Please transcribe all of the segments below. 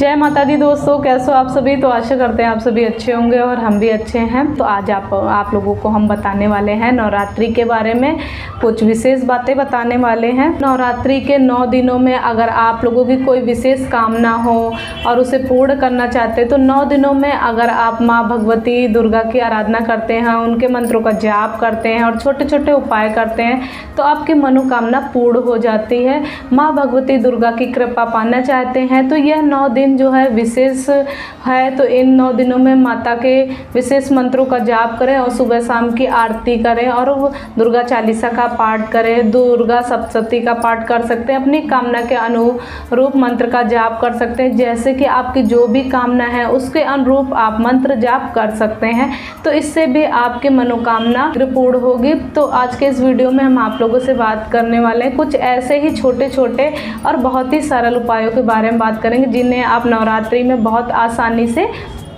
जय माता दी दोस्तों, कैसे हो आप सभी। तो आशा करते हैं आप सभी अच्छे होंगे और हम भी अच्छे हैं। तो आज आप लोगों को हम बताने वाले हैं नवरात्रि के बारे में, कुछ विशेष बातें बताने वाले हैं। नवरात्रि के 9 दिनों में अगर आप लोगों की कोई विशेष कामना हो और उसे पूर्ण करना चाहते हैं तो 9 दिनों में अगर आप माँ भगवती दुर्गा की आराधना करते हैं, उनके मंत्रों का जाप करते हैं और छोटे छोटे उपाय करते हैं तो आपकी मनोकामना पूर्ण हो जाती है। माँ भगवती दुर्गा की कृपा पाना चाहते हैं तो यह 9 दिन जो है विशेष है। तो इन 9 दिनों में माता के विशेष मंत्रों का जाप करें और सुबह शाम की आरती करें और दुर्गा चालीसा का पाठ करें, दुर्गा सप्तशती का पाठ कर सकते हैं, अपनी कामना के अनुरूप मंत्र का जाप कर सकते हैं। जैसे कि आपकी जो भी कामना है उसके अनुरूप आप मंत्र जाप कर सकते हैं, तो इससे भी आपकी मनोकामना पूर्ण होगी। तो आज के इस वीडियो में हम आप लोगों से बात करने वाले हैं कुछ ऐसे ही छोटे छोटे और बहुत ही सरल उपायों के बारे में बात करेंगे जिन्हें आप नवरात्रि में बहुत आसानी से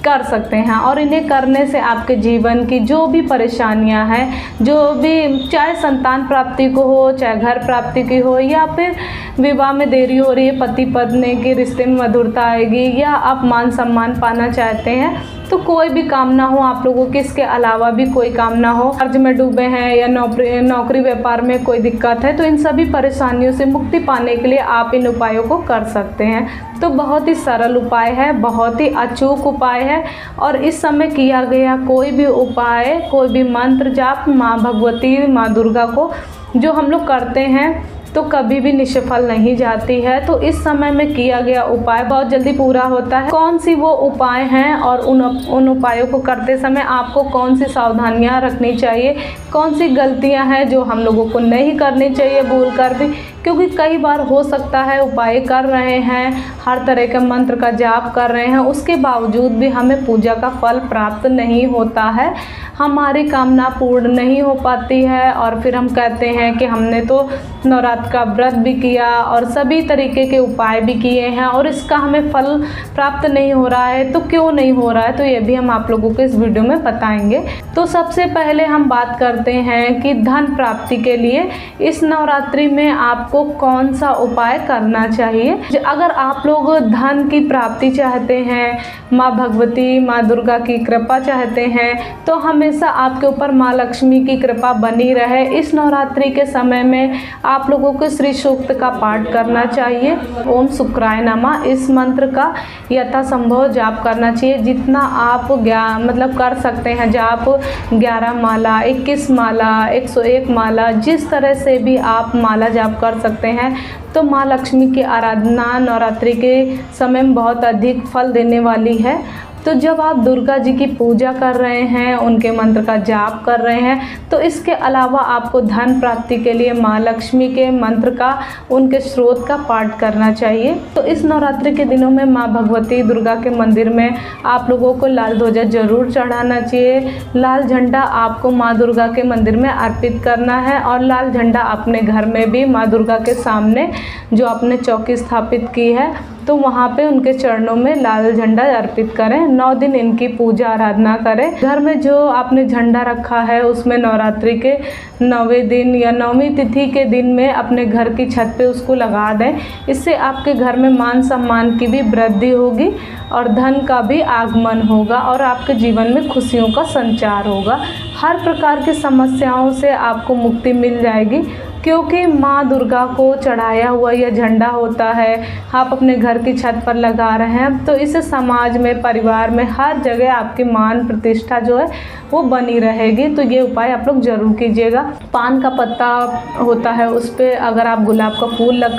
कर सकते हैं और इन्हें करने से आपके जीवन की जो भी परेशानियां हैं, जो भी चाहे संतान प्राप्ति को हो, चाहे घर प्राप्ति की हो, या फिर विवाह में देरी हो रही है, पति पत्नी के रिश्ते में मधुरता आएगी, या आप मान सम्मान पाना चाहते हैं, तो कोई भी कामना हो आप लोगों की, इसके अलावा भी कोई कामना हो, कर्ज में डूबे हैं या नौकरी व्यापार में कोई दिक्कत है, तो इन सभी परेशानियों से मुक्ति पाने के लिए आप इन उपायों को कर सकते हैं। तो बहुत ही सरल उपाय है, बहुत ही अचूक उपाय है और इस समय किया गया कोई भी उपाय, कोई भी मंत्र जाप माँ भगवती माँ दुर्गा को जो हम लोग करते हैं तो कभी भी निष्फल नहीं जाती है। तो इस समय में किया गया उपाय बहुत जल्दी पूरा होता है। कौन सी वो उपाय हैं और उन उपायों को करते समय आपको कौन सी सावधानियां रखनी चाहिए, कौन सी गलतियां हैं जो हम लोगों को नहीं करनी चाहिए भूल कर भी, क्योंकि कई बार हो सकता है उपाय कर रहे हैं, हर तरह के मंत्र का जाप कर रहे हैं, उसके बावजूद भी हमें पूजा का फल प्राप्त नहीं होता है, हमारी कामना पूर्ण नहीं हो पाती है और फिर हम कहते हैं कि हमने तो नवरात्र का व्रत भी किया और सभी तरीके के उपाय भी किए हैं और इसका हमें फल प्राप्त नहीं हो रहा है, तो क्यों नहीं हो रहा है। तो ये भी हम आप लोगों को इस वीडियो में बताएंगे। तो सबसे पहले हम बात करते हैं कि धन प्राप्ति के लिए इस नवरात्रि में आपको कौन सा उपाय करना चाहिए। अगर आप लोग धन की प्राप्ति चाहते हैं, माँ भगवती माँ दुर्गा की कृपा चाहते हैं, तो हमेशा आपके ऊपर माँ लक्ष्मी की कृपा बनी रहे, इस नवरात्रि के समय में आप लोगों को श्री सूक्त का पाठ करना चाहिए। ओम शुक्राय नमः इस मंत्र का यथासंभव जाप करना चाहिए, जितना आप मतलब कर सकते हैं जाप। 11 माला, 21 माला, 101 माला, जिस तरह से भी आप माला जाप कर सकते हैं। तो माँ लक्ष्मी की आराधना नवरात्रि के समय में बहुत अधिक फल देने वाली है। तो जब आप दुर्गा जी की पूजा कर रहे हैं, उनके मंत्र का जाप कर रहे हैं, तो इसके अलावा आपको धन प्राप्ति के लिए माँ लक्ष्मी के मंत्र का, उनके स्रोत का पाठ करना चाहिए। तो इस नवरात्रि के दिनों में माँ भगवती दुर्गा के मंदिर में आप लोगों को लाल ध्वजा जरूर चढ़ाना चाहिए। लाल झंडा आपको माँ दुर्गा के मंदिर में अर्पित करना है और लाल झंडा अपने घर में भी माँ दुर्गा के सामने जो आपने चौकी स्थापित की है तो वहाँ पे उनके चरणों में लाल झंडा अर्पित करें। 9 दिन इनकी पूजा आराधना करें। घर में जो आपने झंडा रखा है उसमें नवरात्रि के 9वें दिन या 9वीं तिथि के दिन में अपने घर की छत पे उसको लगा दें। इससे आपके घर में मान सम्मान की भी वृद्धि होगी और धन का भी आगमन होगा और आपके जीवन में खुशियों का संचार होगा। हर प्रकार की समस्याओं से आपको मुक्ति मिल जाएगी, क्योंकि माँ दुर्गा को चढ़ाया हुआ यह झंडा होता है, आप अपने घर की छत पर लगा रहे हैं, तो इससे समाज में, परिवार में, हर जगह आपकी मान प्रतिष्ठा जो है वो बनी रहेगी। तो ये उपाय आप लोग जरूर कीजिएगा। पान का पत्ता होता है, उस पर अगर आप गुलाब का फूल रख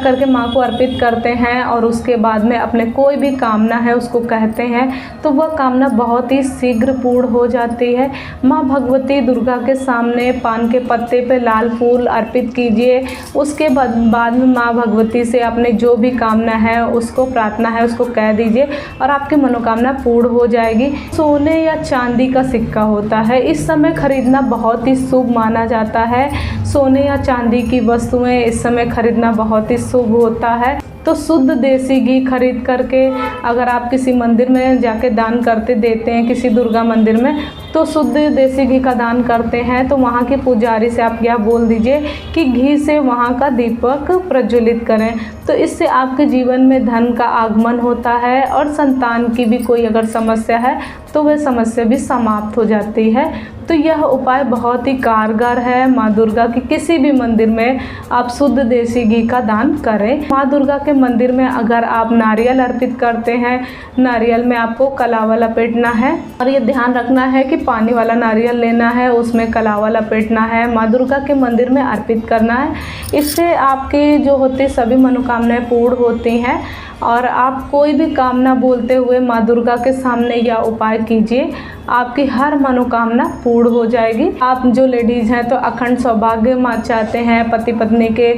करके माँ को अर्पित करते हैं और उसके बाद में अपने कोई भी कामना है उसको कहते हैं तो वह कामना बहुत ही शीघ्र पूर्ण हो जाती है। माँ भगवती दुर्गा के सामने पान के पत्ते पे लाल फूल अर्पित कीजिए। उसके बाद में माँ भगवती से अपने जो भी कामना है, उसको प्रार्थना है, उसको कह दीजिए और आपकी मनोकामना पूर्ण हो जाएगी। सोने या चांदी का सिक्का होता है, इस समय खरीदना बहुत ही शुभ माना जाता है। सोने या चांदी की वस्तुएं इस समय खरीदना बहुत ही शुभ होता है। तो शुद्ध देसी घी खरीद करके अगर आप किसी मंदिर में जाके दान करते देते हैं, किसी दुर्गा मंदिर में, तो शुद्ध देसी घी का दान करते हैं, तो वहाँ के पुजारी से आप यह बोल दीजिए कि घी से वहाँ का दीपक प्रज्वलित करें। तो इससे आपके जीवन में धन का आगमन होता है और संतान की भी कोई अगर समस्या है तो वह समस्या भी समाप्त हो जाती है। तो यह उपाय बहुत ही कारगर है। माँ दुर्गा की किसी भी मंदिर में आप शुद्ध देसी घी का दान करें। माँ दुर्गा के मंदिर में अगर आप नारियल अर्पित करते हैं, नारियल में आपको कलावा लपेटना है और ये ध्यान रखना है कि पानी वाला नारियल लेना है, उसमें कलावा लपेटना है, माँ दुर्गा के मंदिर में अर्पित करना है। इससे आपकी जो होती सभी मनोकामनाएं पूर्ण होती हैं और आप कोई भी कामना बोलते हुए माँ दुर्गा के सामने यह उपाय कीजिए, आपकी हर मनोकामना पूर्ण हो जाएगी। आप जो लेडीज़ हैं तो अखंड सौभाग्य माँ चाहते हैं, पति पत्नी के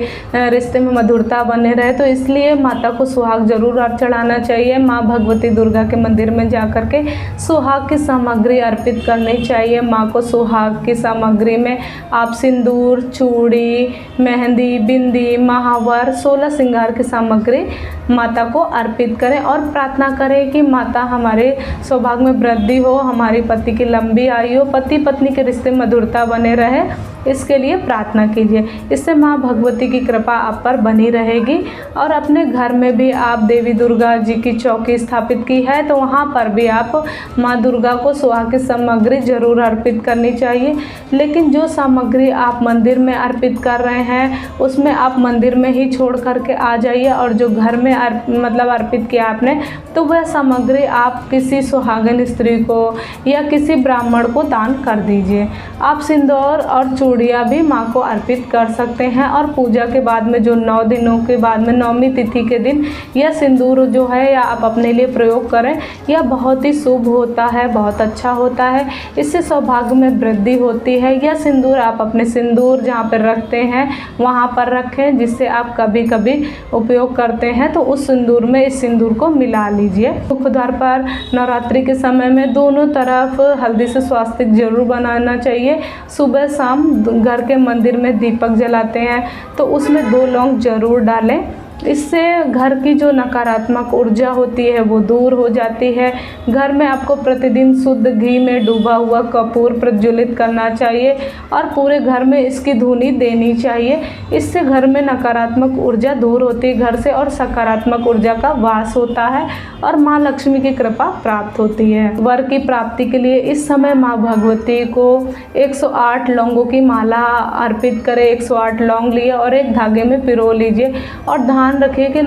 रिश्ते में मधुरता बने रहे, तो इसलिए माता को सुहाग जरूर चढ़ाना चाहिए। माँ भगवती दुर्गा के मंदिर में जा कर के सुहाग की सामग्री अर्पित करनी चाहिए। माँ को सुहाग की सामग्री में आप सिंदूर, चूड़ी, मेहंदी, बिंदी, महावर, 16 श्रृंगार की सामग्री माता को अर्पित करें और प्रार्थना करें कि माता हमारे सौभाग्य में वृद्धि हो, हमारे पति की लंबी आयु हो, पति पत्नी के रिश्ते में मधुरता बने रहे, इसके लिए प्रार्थना कीजिए। इससे माँ भगवती की कृपा आप पर बनी रहेगी। और अपने घर में भी आप देवी दुर्गा जी की चौकी स्थापित की है तो वहाँ पर भी आप माँ दुर्गा को सुहाग की सामग्री जरूर अर्पित करनी चाहिए। लेकिन जो सामग्री आप मंदिर में अर्पित कर रहे हैं उसमें आप मंदिर में ही छोड़ करके आ जाइए और जो घर में अर्पित किया आपने तो वह सामग्री आप किसी सुहागिन स्त्री को या किसी ब्राह्मण को दान कर दीजिए। आप सिंदूर और चूड़ियाँ भी माँ को अर्पित कर सकते हैं और पूजा के बाद में जो 9 दिनों के बाद में 9वीं तिथि के दिन यह सिंदूर जो है या आप अपने लिए प्रयोग करें, यह बहुत ही शुभ होता है, बहुत अच्छा होता है। इससे सौभाग्य में वृद्धि होती है। यह सिंदूर आप अपने सिंदूर जहाँ पर रखते हैं वहाँ पर रखें, जिससे आप कभी कभी उपयोग करते हैं तो उस सिंदूर में इस सिंदूर को मिला लीजिए। मुख्य द्वार पर नवरात्रि के समय में दोनों तरफ हल्दी से स्वास्तिक जरूर बनाना चाहिए। सुबह शाम घर के मंदिर में दीपक जलाते हैं तो उसमें 2 लौंग जरूर डालें। इससे घर की जो नकारात्मक ऊर्जा होती है वो दूर हो जाती है। घर में आपको प्रतिदिन शुद्ध घी में डूबा हुआ कपूर प्रज्वलित करना चाहिए और पूरे घर में इसकी धुनी देनी चाहिए। इससे घर में नकारात्मक ऊर्जा दूर होती है घर से और सकारात्मक ऊर्जा का वास होता है और माँ लक्ष्मी की कृपा प्राप्त होती है। वर की प्राप्ति के लिए इस समय माँ भगवती को 108 लौंगों की माला अर्पित करें। 108 लौंग लिए और एक धागे में पिरो लीजिए और ध्यान रखिए कि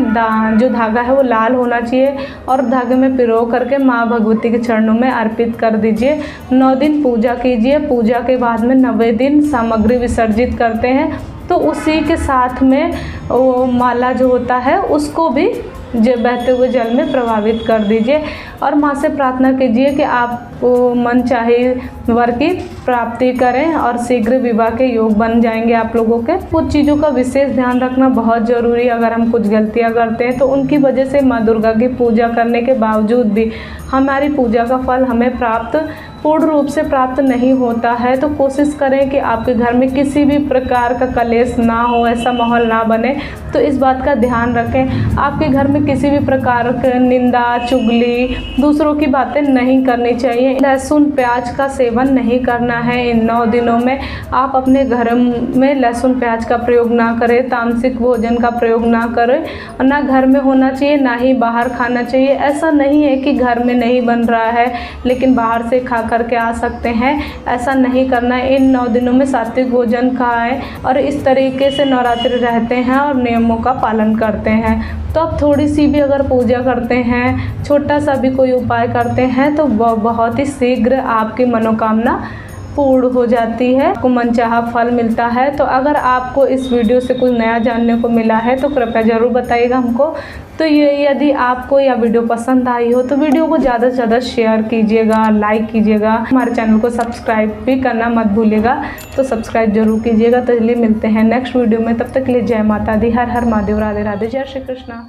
जो धागा है वो लाल होना चाहिए और धागे में पिरो करके माँ भगवती के चरणों में अर्पित कर दीजिए। 9 दिन पूजा कीजिए। पूजा के बाद में 9वें दिन सामग्री विसर्जित करते हैं तो उसी के साथ में वो माला जो होता है उसको भी बहते हुए जल में प्रभावित कर दीजिए और माँ से प्रार्थना कीजिए कि आप मन चाहे वर की प्राप्ति करें और शीघ्र विवाह के योग बन जाएंगे आप लोगों के। कुछ चीज़ों का विशेष ध्यान रखना बहुत ज़रूरी है। अगर हम कुछ गलतियाँ करते हैं तो उनकी वजह से माँ दुर्गा की पूजा करने के बावजूद भी हमारी पूजा का फल हमें पूर्ण रूप से प्राप्त नहीं होता है। तो कोशिश करें कि आपके घर में किसी भी प्रकार का कलेश ना हो, ऐसा माहौल ना बने। तो इस बात का ध्यान रखें। आपके घर में किसी भी प्रकार की निंदा, चुगली, दूसरों की बातें नहीं करनी चाहिए। लहसुन प्याज का सेवन नहीं करना है। इन 9 दिनों में आप अपने घर में लहसुन प्याज का प्रयोग ना करें, तामसिक भोजन का प्रयोग ना करें, ना घर में होना चाहिए ना ही बाहर खाना चाहिए। ऐसा नहीं है कि घर में नहीं बन रहा है लेकिन बाहर से खा करके आ सकते हैं, ऐसा नहीं करना है। इन 9 दिनों में सात्विक भोजन खाएं और इस तरीके से नवरात्रि रहते हैं और नियमों का पालन करते हैं। तो आप थोड़ी सी भी अगर पूजा करते हैं, छोटा सा भी कोई उपाय करते हैं तो बहुत ही शीघ्र आपकी मनोकामना पूर्ण हो जाती है, आपको मनचाहा फल मिलता है। तो अगर आपको इस वीडियो से कुछ नया जानने को मिला है तो कृपया ज़रूर बताइएगा हमको। तो ये यदि आपको यह वीडियो पसंद आई हो तो वीडियो को ज़्यादा से ज़्यादा शेयर कीजिएगा, लाइक कीजिएगा। हमारे चैनल को सब्सक्राइब भी करना मत भूलिएगा, तो सब्सक्राइब जरूर कीजिएगा। तो इसलिए मिलते हैं नेक्स्ट वीडियो में, तब तक के लिए जय माता दी, हर हर महादेव, राधे राधे, जय श्री कृष्णा।